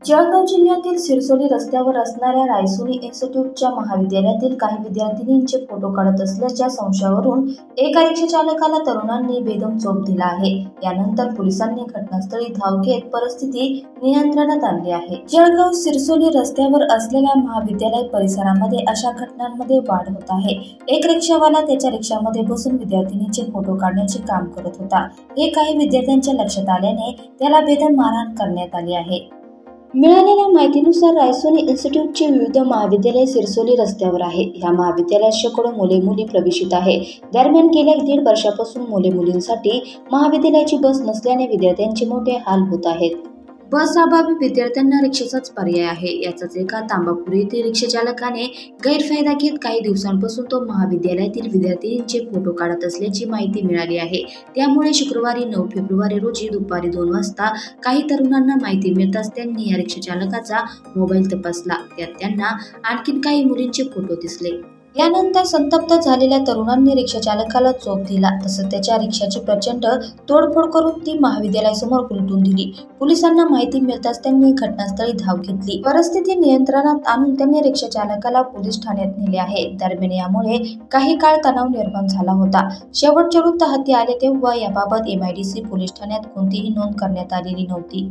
जळगाव जिल्ह्यातील सिरसोली रस्त्यावर असणाऱ्या रायसोनी इन्स्टिट्यूटच्या महाविद्यालयातील काही विद्यार्थिनींचे फोटो काढत असल्याच्या संशयावरून एका रिक्षा चालकाला तरुणांनी बेदम चोप दिला आहे। यानंतर पोलिसांनी घटनास्थळी धाव घेत परिस्थिती नियंत्रणात आणली आहे। जळगाव सिरसोली रस्त्यावर असलेल्या महाविद्यालय परिसरामध्ये अशा घटनांमध्ये वाढ होत आहे। एक रिक्षावाला त्याच्या रिक्षामध्ये बसून विद्यार्थिनींचे फोटो काढण्याचे काम करत होता। हे काही विद्यार्थ्यांच्या लक्षात आल्याने त्याला बेदम मारहाण करण्यात आली आहे। मिळालेल्या माहितीनुसार रायसोनी इन्स्टिट्यूटचे विविध महाविद्यालय सिरसोली रस्त्यावर आहे। या महाविद्यालयात शेकडो मुले-मुली प्रवेशित आहे। दरम्यान गेल्या 1.5 वर्षापासून मुले-मुलींसाठी महाविद्यालयाची बस नसल्याने विद्यार्थ्यांचे मोठे हाल होत आहेत। बस अभावी विद्यार्थ्यांना रिक्षाचाच पर्याय आहे। याचाच एका तांबापुरी येथील रिक्षा चालकाने गैरफायदा घेत काही दिवसांपासून तो महाविद्यालयातील विद्यार्थिनींचे फोटो काढत असल्याची माहिती मिळाली आहे। त्यामुळे शुक्रवारी 9 फेब्रुवारी रोजी दुपारी 2 वाजता काही तरुणांना माहिती मिळताच त्यांनी या रिक्षा चालकाचा मोबाईल तपासला। त्यात त्यांना आणखीन काही मुलींचे फोटो दिसले। यानंतर संतप्त झालेल्या तरुणांनी रिक्षा चालकाला चोप दिला। तसंच त्याच्या रिक्षाची प्रचंड तोडफोड करून ती महाविद्यालयासमोर उलटून दिली। पोलिसांना माहिती मिळताच त्यांनी घटनास्थळी धाव घेतली। परिस्थिती नियंत्रणात आणून त्यांनी रिक्षा चालकाला पोलीस ठाण्यात नेले आहे। दरम्यान यामुळे काही काळ तणाव निर्माण झाला होता। शेवटचे वृत्त हाती आले तेव्हा याबाबत MIDC पोलीस ठाण्यात कोणतीही नोंद करण्यात आलेली नव्हती।